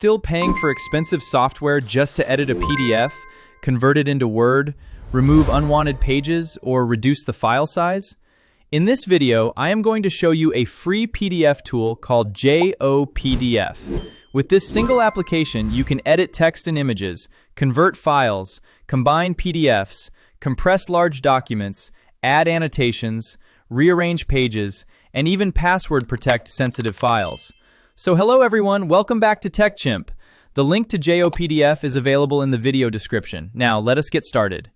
Still paying for expensive software just to edit a PDF, convert it into Word, remove unwanted pages, or reduce the file size? In this video, I am going to show you a free PDF tool called JOPDF. With this single application, you can edit text and images, convert files, combine PDFs, compress large documents, add annotations, rearrange pages, and even password protect sensitive files. So hello everyone, welcome back to Chimp. The link to JOPDF is available in the video description. Now let us get started.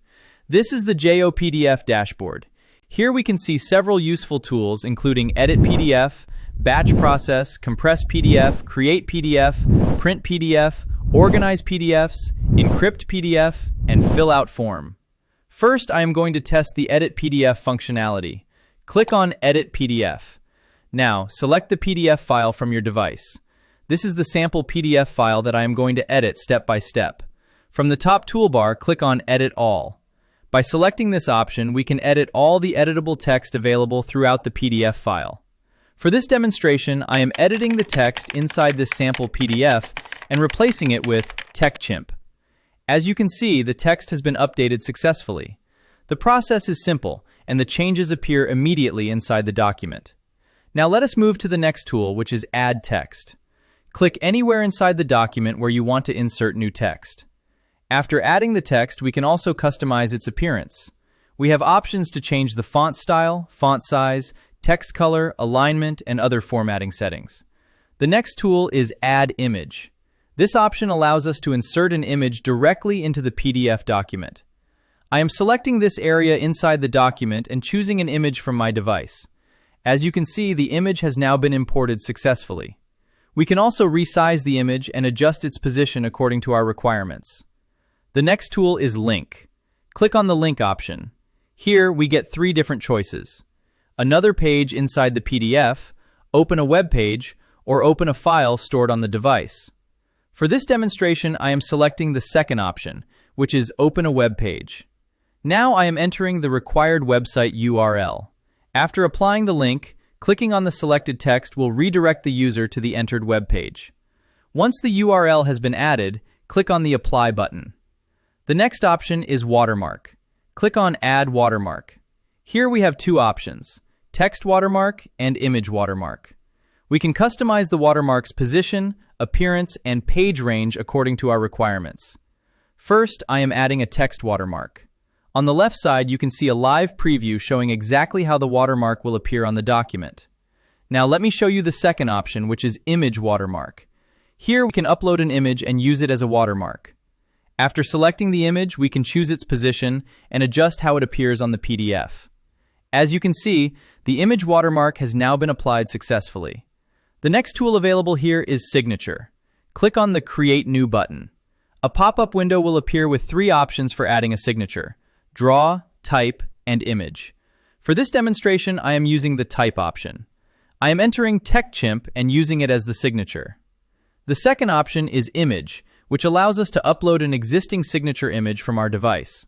This is the JOPDF dashboard. Here we can see several useful tools including Edit PDF, Batch Process, Compress PDF, Create PDF, Print PDF, Organize PDFs, Encrypt PDF, and Fill Out Form. First, I am going to test the Edit PDF functionality. Click on Edit PDF. Now, select the PDF file from your device. This is the sample PDF file that I am going to edit step by step. From the top toolbar, click on Edit All. By selecting this option, we can edit all the editable text available throughout the PDF file. For this demonstration, I am editing the text inside this sample PDF and replacing it with Chimp. As you can see, the text has been updated successfully. The process is simple, and the changes appear immediately inside the document. Now let us move to the next tool, which is Add Text. Click anywhere inside the document where you want to insert new text. After adding the text, we can also customize its appearance. We have options to change the font style, font size, text color, alignment, and other formatting settings. The next tool is Add Image. This option allows us to insert an image directly into the PDF document. I am selecting this area inside the document and choosing an image from my device. As you can see, the image has now been imported successfully. We can also resize the image and adjust its position according to our requirements. The next tool is Link. Click on the Link option. Here we get three different choices: another page inside the PDF, open a web page, or open a file stored on the device. For this demonstration, I am selecting the second option, which is Open a web page. Now I am entering the required website URL. After applying the link, clicking on the selected text will redirect the user to the entered web page. Once the URL has been added, click on the Apply button. The next option is Watermark. Click on Add Watermark. Here we have two options: Text Watermark and Image Watermark. We can customize the watermark's position, appearance, and page range according to our requirements. First, I am adding a text watermark. On the left side, you can see a live preview showing exactly how the watermark will appear on the document. Now let me show you the second option, which is Image Watermark. Here we can upload an image and use it as a watermark. After selecting the image, we can choose its position and adjust how it appears on the PDF. As you can see, the image watermark has now been applied successfully. The next tool available here is Signature. Click on the Create New button. A pop-up window will appear with three options for adding a signature: Draw, Type, and Image. For this demonstration, I am using the Type option. I am entering Chimp and using it as the signature. The second option is Image, which allows us to upload an existing signature image from our device.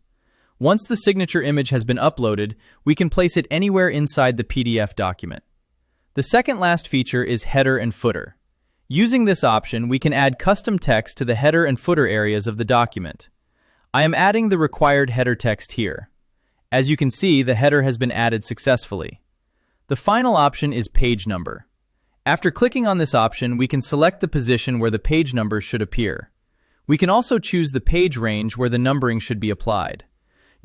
Once the signature image has been uploaded, we can place it anywhere inside the PDF document. The second last feature is Header and Footer. Using this option, we can add custom text to the header and footer areas of the document. I am adding the required header text here. As you can see, the header has been added successfully. The final option is Page Number. After clicking on this option, we can select the position where the page numbers should appear. We can also choose the page range where the numbering should be applied.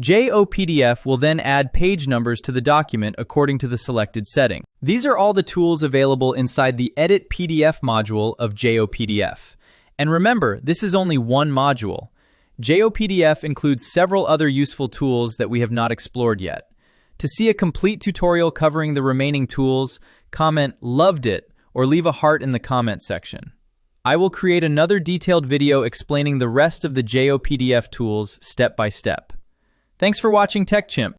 JOPDF will then add page numbers to the document according to the selected setting. These are all the tools available inside the Edit PDF module of JOPDF. And remember, this is only one module. JOPDF includes several other useful tools that we have not explored yet. To see a complete tutorial covering the remaining tools, comment "Loved it" or leave a heart in the comment section. I will create another detailed video explaining the rest of the JOPDF tools step by step. Thanks for watching Chimp.